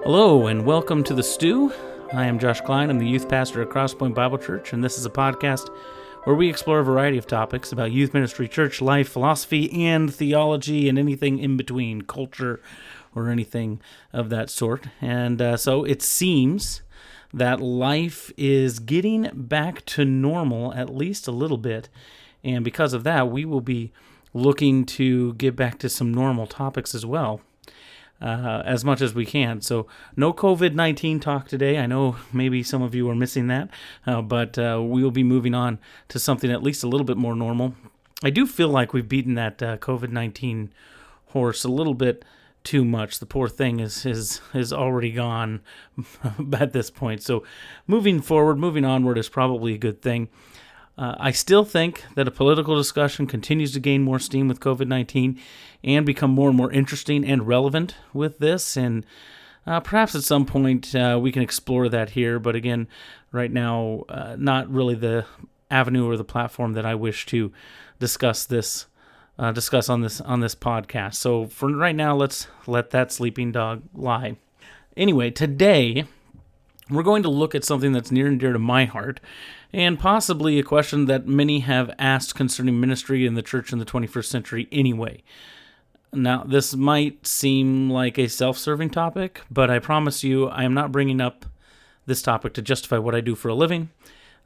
Hello and welcome to the Stuw. I am Josh Klein. I'm the youth pastor at Crosspoint Bible Church, and this is a podcast where we explore a variety of topics about youth ministry, church life, philosophy, and theology, and anything in between, culture, or anything of that sort. And so it seems that life is getting back to normal, at least a little bit, and because of that, we will be looking to get back to some normal topics as well. As much as we can. So no COVID-19 talk today. I know maybe some of you are missing that, but we will be moving on to something at least a little bit more normal. I do feel like we've beaten that COVID-19 horse a little bit too much. The poor thing is already gone at this point. So moving onward is probably a good thing. I still think that a political discussion continues to gain more steam with COVID-19 and become more and more interesting and relevant with this. And perhaps at some point we can explore that here. But again, right now, not really the avenue or the platform that I wish to discuss on this podcast. So for right now, let's let that sleeping dog lie. Anyway, today we're going to look at something that's near and dear to my heart, and possibly a question that many have asked concerning ministry in the church in the 21st century anyway. Now, this might seem like a self-serving topic, but I promise you I am not bringing up this topic to justify what I do for a living.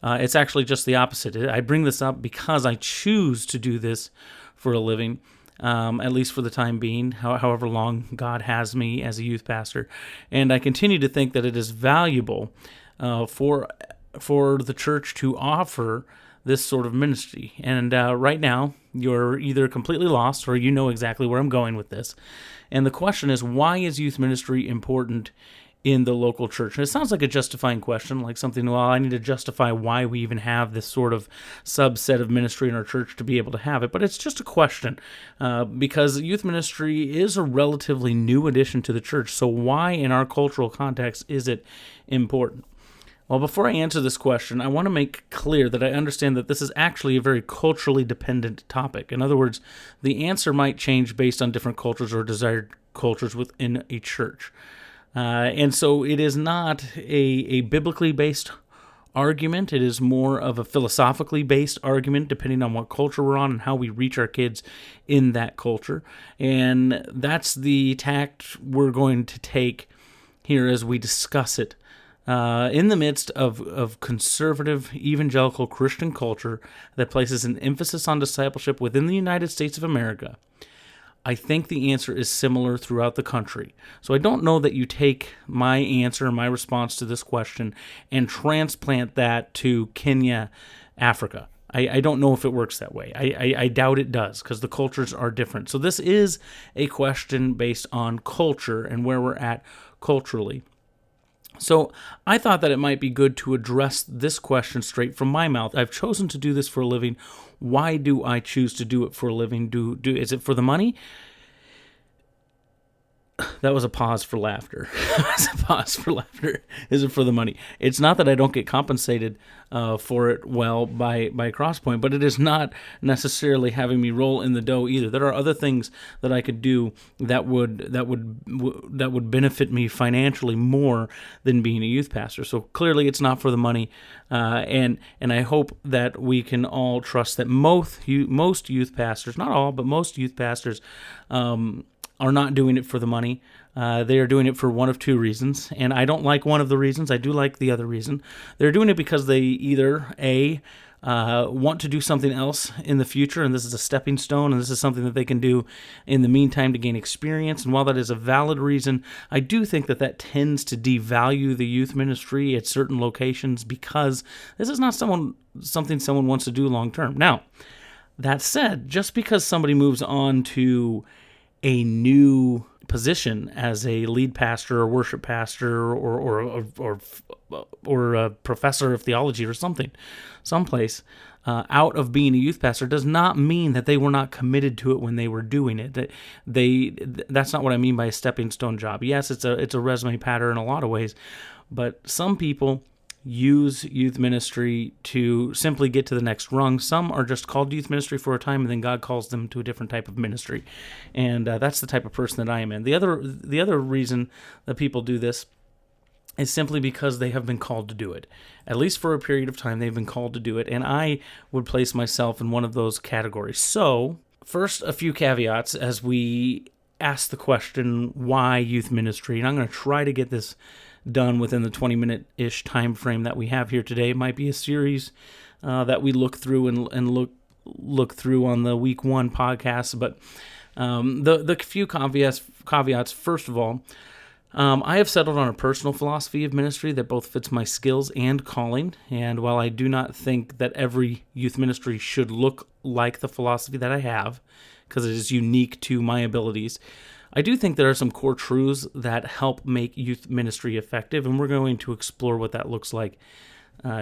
It's actually just the opposite. I bring this up because I choose to do this for a living, at least for the time being, however long God has me as a youth pastor. And I continue to think that it is valuable for the church to offer this sort of ministry. And right now, you're either completely lost or you know exactly where I'm going with this. And the question is, why is youth ministry important in the local church? And it sounds like a justifying question, like something, well, I need to justify why we even have this sort of subset of ministry in our church to be able to have it. But it's just a question, because youth ministry is a relatively new addition to the church. So why, in our cultural context, is it important? Well, before I answer this question, I want to make clear that I understand that this is actually a very culturally dependent topic. In other words, the answer might change based on different cultures or desired cultures within a church. And so it is not a biblically based argument. It is more of a philosophically based argument, depending on what culture we're on and how we reach our kids in that culture. And that's the tact we're going to take here as we discuss it. In the midst of conservative evangelical Christian culture that places an emphasis on discipleship within the United States of America, I think the answer is similar throughout the country. So I don't know that you take my answer, my response to this question, and transplant that to Kenya, Africa. I don't know if it works that way. I doubt it does, because the cultures are different. So this is a question based on culture and where we're at culturally. So I thought that it might be good to address this question straight from my mouth. I've chosen to do this for a living. Why do I choose to do it for a living? Is it for the money? That was a pause for laughter. Is it for the money? It's not that I don't get compensated for it well by Crosspoint, but it is not necessarily having me roll in the dough either. There are other things that I could do that would benefit me financially more than being a youth pastor. So clearly, it's not for the money, and I hope that we can all trust that most youth pastors, not all, but most youth pastors, are not doing it for the money. They are doing it for one of two reasons, and I don't like one of the reasons. I do like the other reason. They're doing it because they either, want to do something else in the future, and this is a stepping stone, and this is something that they can do in the meantime to gain experience. And while that is a valid reason, I do think that tends to devalue the youth ministry at certain locations, because this is not something someone wants to do long term. Now, that said, just because somebody moves on to a new position as a lead pastor or worship pastor or a professor of theology or someplace out of being a youth pastor does not mean that they were not committed to it when they were doing it. That's not what I mean by a stepping stone job. Yes, it's a resume pattern in a lot of ways, but some people use youth ministry to simply get to the next rung. Some are just called youth ministry for a time, and then God calls them to a different type of ministry. And that's the type of person that I am in. The other reason that people do this is simply because they have been called to do it. At least for a period of time, they've been called to do it, and I would place myself in one of those categories. So, first, a few caveats as we ask the question, why youth ministry? And I'm going to try to get this done within the 20-minute-ish time frame that we have here today. It might be a series that we look through and look through on the week 1 podcast, but the few caveats, first of all, I have settled on a personal philosophy of ministry that both fits my skills and calling, and while I do not think that every youth ministry should look like the philosophy that I have, because it is unique to my abilities, I do think there are some core truths that help make youth ministry effective, and we're going to explore what that looks like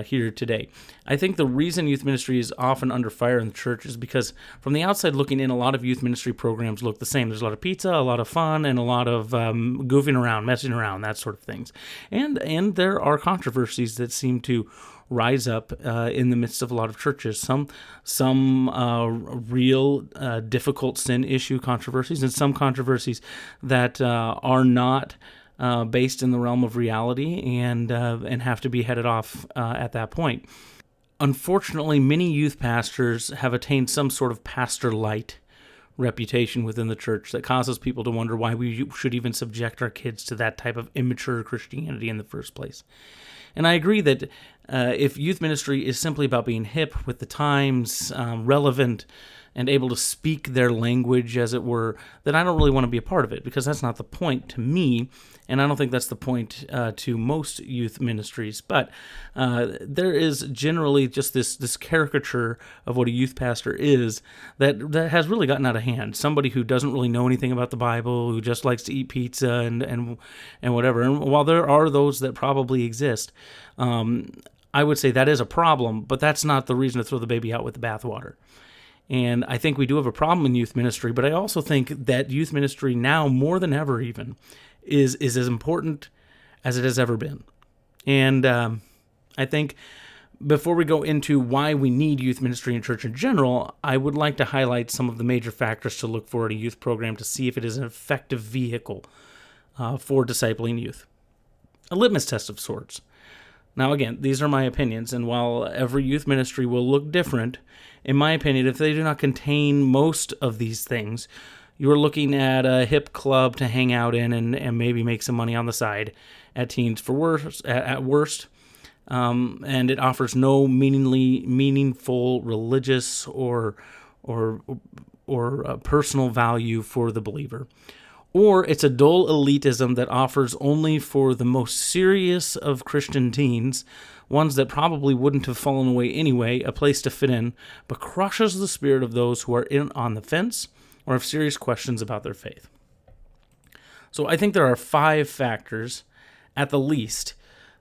here today. I think the reason youth ministry is often under fire in the church is because from the outside looking in, a lot of youth ministry programs look the same. There's a lot of pizza, a lot of fun, and a lot of goofing around, messing around, that sort of things. And there are controversies that seem to rise up in the midst of a lot of churches. Some real difficult sin issue controversies, and some controversies that are not based in the realm of reality and have to be headed off at that point. Unfortunately, many youth pastors have attained some sort of pastor-light reputation within the church that causes people to wonder why we should even subject our kids to that type of immature Christianity in the first place. And I agree that if youth ministry is simply about being hip with the times, relevant, and able to speak their language, as it were, then I don't really want to be a part of it, because that's not the point to me, and I don't think that's the point to most youth ministries. But there is generally just this caricature of what a youth pastor is that has really gotten out of hand. Somebody who doesn't really know anything about the Bible, who just likes to eat pizza and whatever. And while there are those that probably exist, I would say that is a problem, but that's not the reason to throw the baby out with the bathwater. And I think we do have a problem in youth ministry, but I also think that youth ministry now, more than ever even, is as important as it has ever been. And I think before we go into why we need youth ministry in church in general, I would like to highlight some of the major factors to look for in a youth program to see if it is an effective vehicle for discipling youth. A litmus test of sorts. Now, again, these are my opinions, and while every youth ministry will look different, in my opinion, if they do not contain most of these things, you're looking at a hip club to hang out in and maybe make some money on the side at worst. And it offers no meaningful religious or personal value for the believer. Or it's a dull elitism that offers only for the most serious of Christian teens, ones that probably wouldn't have fallen away anyway, a place to fit in, but crushes the spirit of those who are in on the fence or have serious questions about their faith. So I think there are 5 factors, at the least,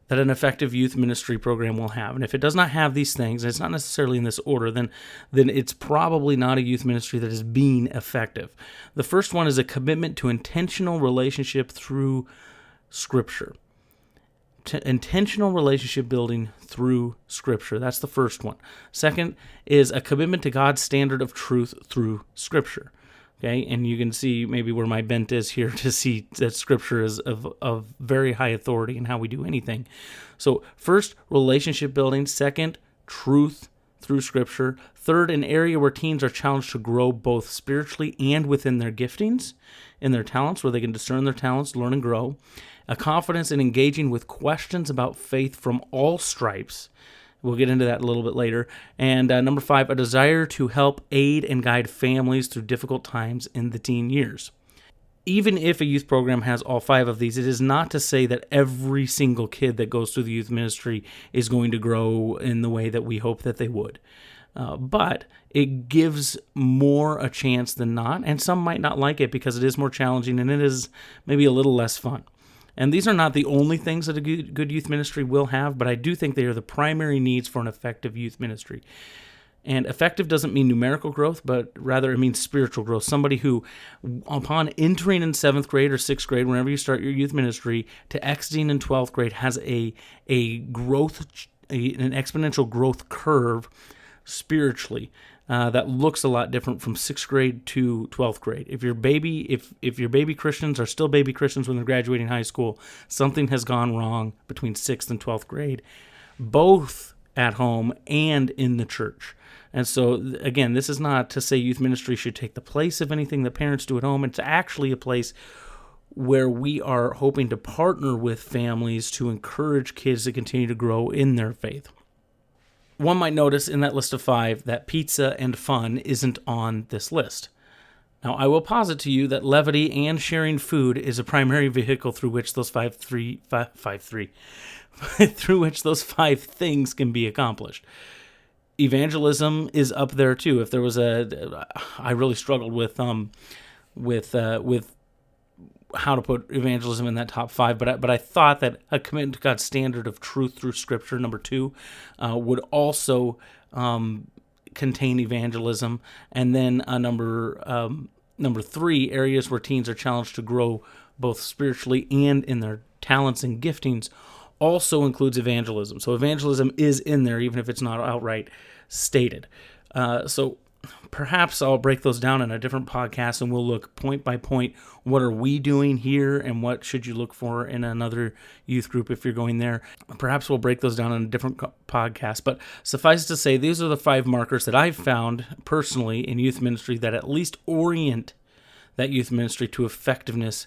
that an effective youth ministry program will have. And if it does not have these things, and it's not necessarily in this order, then it's probably not a youth ministry that is being effective. The first one is a commitment to intentional relationship through Scripture. Intentional relationship building through Scripture. That's the first one. Second is a commitment to God's standard of truth through Scripture. Okay, and you can see maybe where my bent is here to see that Scripture is of very high authority in how we do anything. So first, relationship building. Second, truth through Scripture. Third, an area where teens are challenged to grow both spiritually and within their giftings, in their talents, where they can discern their talents, learn and grow. A confidence in engaging with questions about faith from all stripes. We'll get into that a little bit later. And number 5, a desire to help aid and guide families through difficult times in the teen years. Even if a youth program has all 5 of these, it is not to say that every single kid that goes through the youth ministry is going to grow in the way that we hope that they would. But it gives more a chance than not, and some might not like it because it is more challenging and it is maybe a little less fun. And these are not the only things that a good youth ministry will have, but I do think they are the primary needs for an effective youth ministry. And effective doesn't mean numerical growth, but rather it means spiritual growth. Somebody who, upon entering in 7th grade or 6th grade, whenever you start your youth ministry, to exiting in 12th grade, has an exponential growth curve spiritually that looks a lot different from 6th grade to 12th grade. If your baby Christians are still baby Christians when they're graduating high school, something has gone wrong between 6th and 12th grade, both at home and in the church. And so, again, this is not to say youth ministry should take the place of anything that parents do at home. It's actually a place where we are hoping to partner with families to encourage kids to continue to grow in their faith. One might notice in that list of 5 that pizza and fun isn't on this list. Now, I will posit to you that levity and sharing food is a primary vehicle through which those through which those 5 things can be accomplished. Evangelism is up there too. If there was I really struggled with how to put evangelism in that top 5, but I thought that a commitment to God's standard of truth through Scripture, number 2, would also contain evangelism, and then number 3, areas where teens are challenged to grow both spiritually and in their talents and giftings, also includes evangelism. So evangelism is in there, even if it's not outright stated. So perhaps I'll break those down in a different podcast, and we'll look point by point, what are we doing here, and what should you look for in another youth group if you're going there. Perhaps we'll break those down in a different podcast, but suffice to say, these are the 5 markers that I've found personally in youth ministry that at least orient that youth ministry to effectiveness,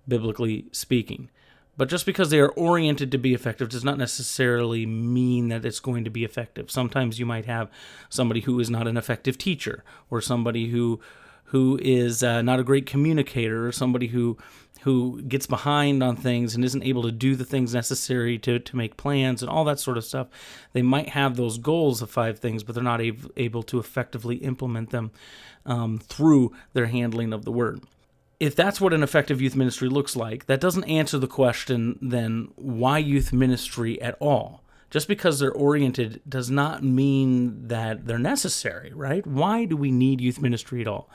biblically speaking. But just because they are oriented to be effective does not necessarily mean that it's going to be effective. Sometimes you might have somebody who is not an effective teacher, or somebody who is not a great communicator, or somebody who gets behind on things and isn't able to do the things necessary to make plans and all that sort of stuff. They might have those goals of 5 things, but they're not able to effectively implement them through their handling of the word. If that's what an effective youth ministry looks like, that doesn't answer the question, then, why youth ministry at all? Just because they're oriented does not mean that they're necessary, right? Why do we need youth ministry at all?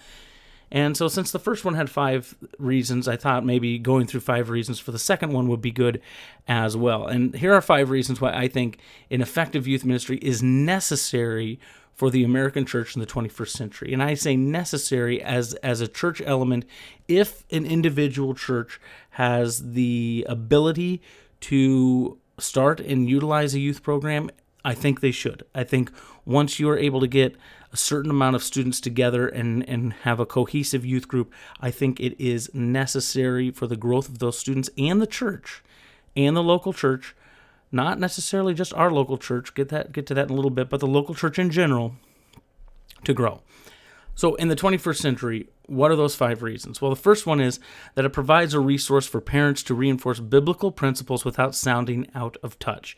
And so since the first one had 5 reasons, I thought maybe going through 5 reasons for the second one would be good as well. And here are 5 reasons why I think an effective youth ministry is necessary for the American church in the 21st century. And I say necessary as a church element if an individual church has the ability to start and utilize a youth program. I think they should. I think once you are able to get a certain amount of students together and have a cohesive youth group, I think it is necessary for the growth of those students and the church and the local church. Not necessarily just our local church, get to that in a little bit, but the local church in general to grow. So in the 21st century, what are those 5 reasons? Well, the first one is that it provides a resource for parents to reinforce biblical principles without sounding out of touch.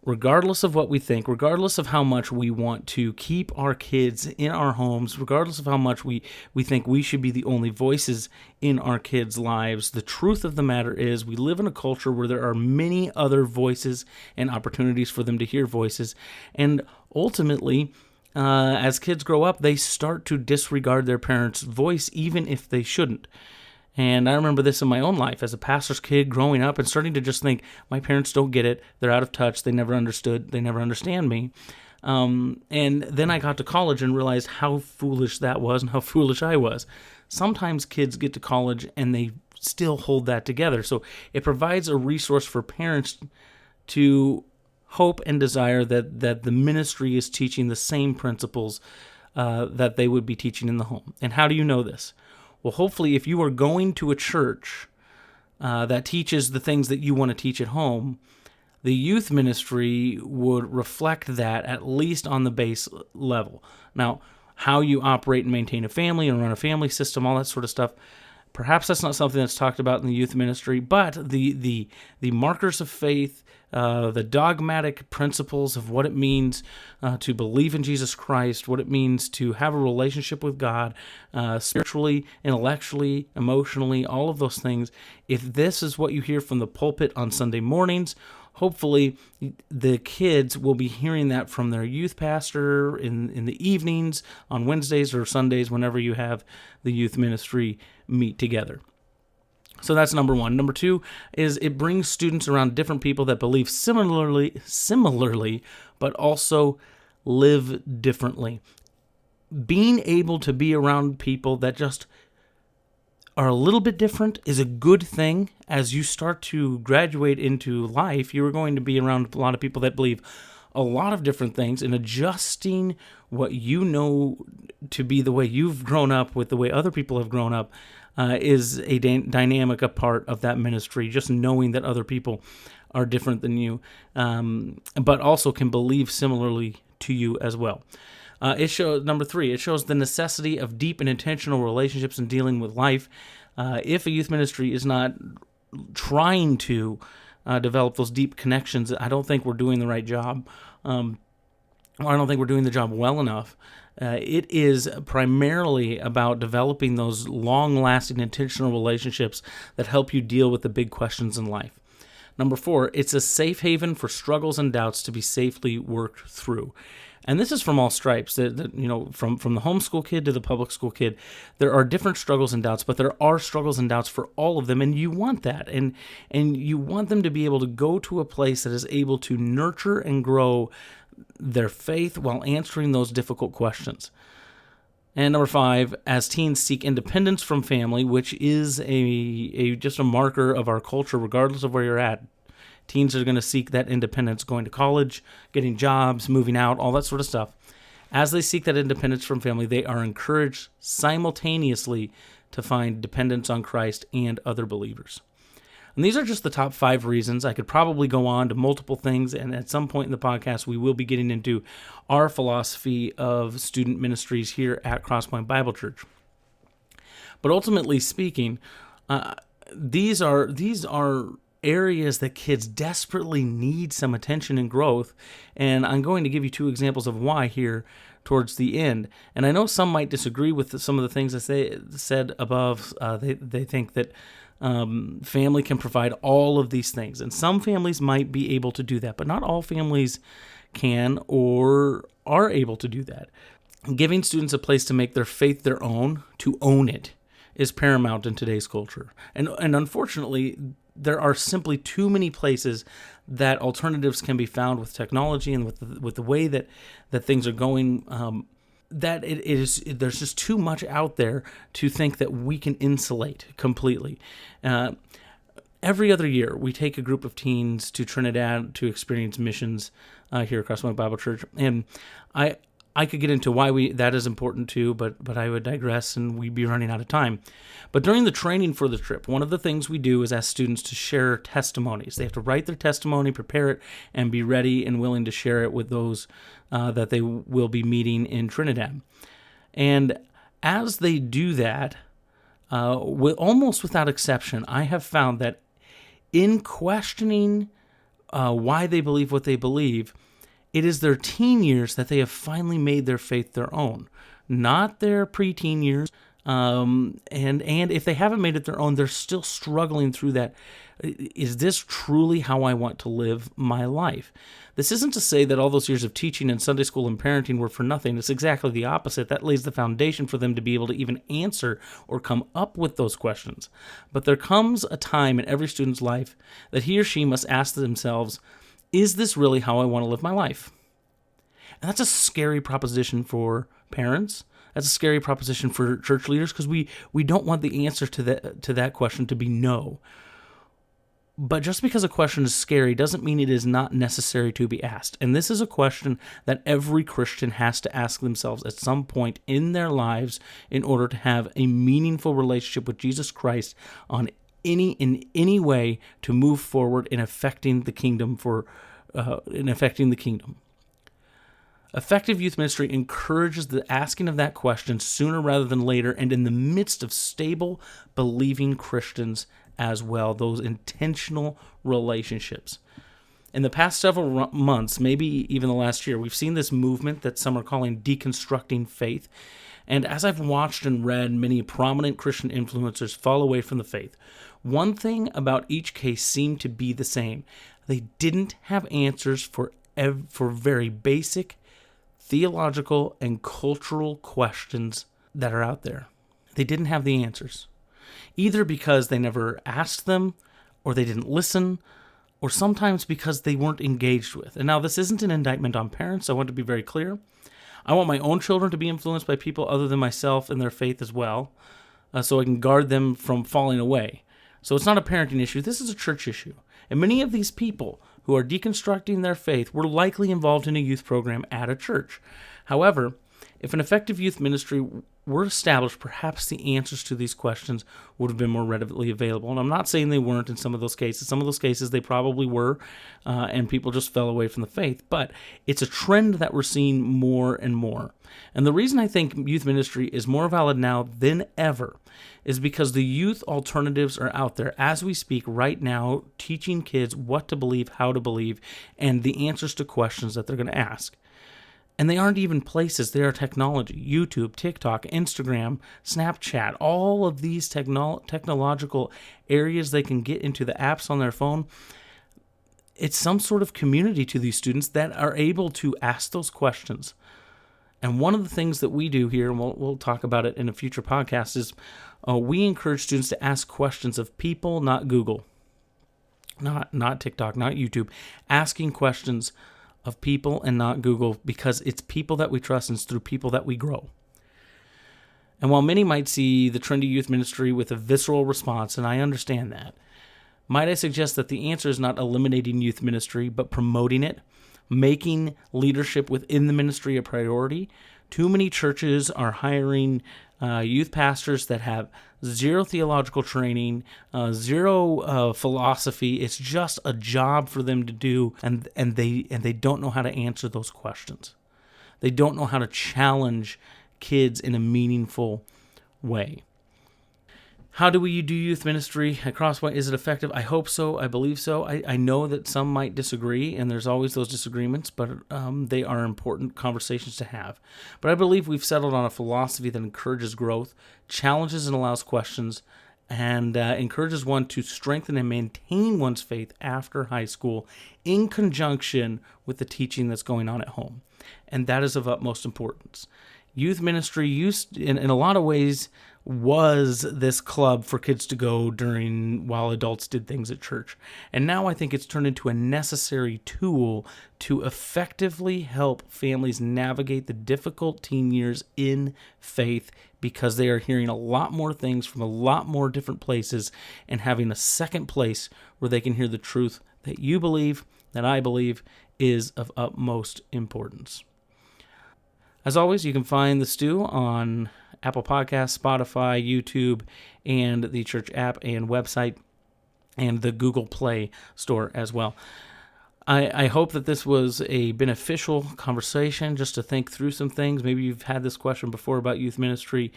Regardless of what we think, regardless of how much we want to keep our kids in our homes, regardless of how much we think we should be the only voices in our kids' lives, the truth of the matter is we live in a culture where there are many other voices and opportunities for them to hear voices. And ultimately, as kids grow up, they start to disregard their parents' voice, even if they shouldn't. And I remember this in my own life as a pastor's kid growing up and starting to just think, my parents don't get it. They're out of touch. They never understood. They never understand me. And then I got to college and realized how foolish that was and how foolish I was. Sometimes kids get to college and they still hold that together. So it provides a resource for parents to hope and desire that the ministry is teaching the same principles that they would be teaching in the home. And how do you know this? Well, hopefully, if you are going to a church that teaches the things that you want to teach at home, the youth ministry would reflect that at least on the base level. Now, how you operate and maintain a family and run a family system, all that sort of stuff, perhaps that's not something that's talked about in the youth ministry, but the markers of faith, the dogmatic principles of what it means to believe in Jesus Christ, what it means to have a relationship with God, spiritually, intellectually, emotionally, all of those things. If this is what you hear from the pulpit on Sunday mornings, hopefully the kids will be hearing that from their youth pastor in the evenings on Wednesdays or Sundays, whenever you have the youth ministry meet together. So that's number one. Number two is it brings students around different people that believe similarly, but also live differently. Being able to be around people that just are a little bit different is a good thing. As you start to graduate into life, you're going to be around a lot of people that believe a lot of different things, and adjusting what you know to be the way you've grown up with the way other people have grown up is a dynamic a part of that ministry. Just knowing that other people are different than you, but also can believe similarly to you as well. Number three, it shows the necessity of deep and intentional relationships in dealing with life. If a youth ministry is not trying to develop those deep connections, I don't think we're doing the right job. I don't think we're doing the job well enough. It is primarily about developing those long-lasting, intentional relationships that help you deal with the big questions in life. Number four, it's a safe haven for struggles and doubts to be safely worked through. And this is from all stripes, from the homeschool kid to the public school kid. There are different struggles and doubts, but there are struggles and doubts for all of them, and you want that. And you want them to be able to go to a place that is able to nurture and grow their faith while answering those difficult questions. And number five, as teens seek independence from family, which is just a marker of our culture, regardless of where you're at. Teens are going to seek that independence, going to college, getting jobs, moving out, all that sort of stuff. As they seek that independence from family, they are encouraged simultaneously to find dependence on Christ and other believers. And these are just the top 5 reasons. I could probably go on to multiple things, and at some point in the podcast, we will be getting into our philosophy of student ministries here at Crosspoint Bible Church. But ultimately speaking, these are areas that kids desperately need some attention and growth, and I'm going to give you 2 examples of why here towards the end. And I know some might disagree with some of the things that they said above. They think that family can provide all of these things, and some families might be able to do that, but not all families can or are able to do that. Giving students a place to make their faith their own, to own it, is paramount in today's culture. And unfortunately, there are simply too many places that alternatives can be found with technology and with the way that things are going, that there's just too much out there to think that we can insulate completely. Every other year, we take a group of teens to Trinidad to experience missions here at Crosspoint Bible Church, and I could get into why that is important too, but I would digress and we'd be running out of time. But during the training for the trip, one of the things we do is ask students to share testimonies. They have to write their testimony, prepare it, and be ready and willing to share it with those that they will be meeting in Trinidad. And as they do that, almost without exception, I have found that in questioning why they believe what they believe, it is their teen years that they have finally made their faith their own, not their preteen years. And if they haven't made it their own, they're still struggling through that. Is this truly how I want to live my life? This isn't to say that all those years of teaching in Sunday school and parenting were for nothing. It's exactly the opposite. That lays the foundation for them to be able to even answer or come up with those questions. But there comes a time in every student's life that he or she must ask themselves, is this really how I want to live my life? And that's a scary proposition for parents. That's a scary proposition for church leaders, because we don't want the answer to that question to be no. But just because a question is scary doesn't mean it is not necessary to be asked. And this is a question that every Christian has to ask themselves at some point in their lives in order to have a meaningful relationship with Jesus Christ in any way to move forward in affecting the kingdom Effective youth ministry encourages the asking of that question sooner rather than later, and in the midst of stable, believing Christians as well, those intentional relationships. In the past several months, maybe even the last year, we've seen this movement that some are calling deconstructing faith. And as I've watched and read many prominent Christian influencers fall away from the faith, one thing about each case seemed to be the same. They didn't have answers for very basic theological and cultural questions that are out there. They didn't have the answers, either because they never asked them, or they didn't listen, or sometimes because they weren't engaged with. And now this isn't an indictment on parents. I want to be very clear. I want my own children to be influenced by people other than myself in their faith as well, so I can guard them from falling away. So it's not a parenting issue. This is a church issue. And many of these people who are deconstructing their faith were likely involved in a youth program at a church. However, if an effective youth ministry were established, perhaps the answers to these questions would have been more readily available. And I'm not saying they weren't in some of those cases. Some of those cases they probably were, and people just fell away from the faith. But it's a trend that we're seeing more and more. And the reason I think youth ministry is more valid now than ever is because the youth alternatives are out there as we speak right now, teaching kids what to believe, how to believe, and the answers to questions that they're going to ask. And they aren't even places, they are technology. YouTube, TikTok, Instagram, Snapchat, all of these technological areas they can get into the apps on their phone. It's some sort of community to these students that are able to ask those questions. And one of the things that we do here, and we'll talk about it in a future podcast, is we encourage students to ask questions of people, not Google, not TikTok, not YouTube, asking questions of people and not Google, because it's people that we trust and it's through people that we grow. And while many might see the trendy youth ministry with a visceral response, and I understand that, might I suggest that the answer is not eliminating youth ministry, but promoting it, making leadership within the ministry a priority. Too many churches are hiring youth pastors that have zero theological training, zero philosophy. It's just a job for them to do, and they don't know how to answer those questions. They don't know how to challenge kids in a meaningful way. How do we do youth ministry at Crosspoint? Is it effective? I hope so. I believe so. I know that some might disagree, and there's always those disagreements, but they are important conversations to have. But I believe we've settled on a philosophy that encourages growth, challenges and allows questions, and encourages one to strengthen and maintain one's faith after high school in conjunction with the teaching that's going on at home. And that is of utmost importance. Youth ministry used, in a lot of ways, was this club for kids to go during while adults did things at church. And now I think it's turned into a necessary tool to effectively help families navigate the difficult teen years in faith, because they are hearing a lot more things from a lot more different places and having a second place where they can hear the truth that you believe, that I believe, is of utmost importance. As always, you can find the Stuw on Apple Podcasts, Spotify, YouTube, and the church app and website, and the Google Play store as well. I hope that this was a beneficial conversation just to think through some things. Maybe you've had this question before about youth ministry,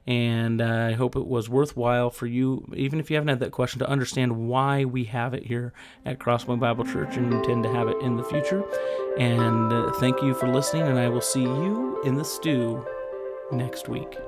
and I hope it was worthwhile for you, even if you haven't had that question, to understand why we have it here at Crosspoint Bible Church and intend to have it in the future. And thank you for listening, and I will see you in the Stuw next week.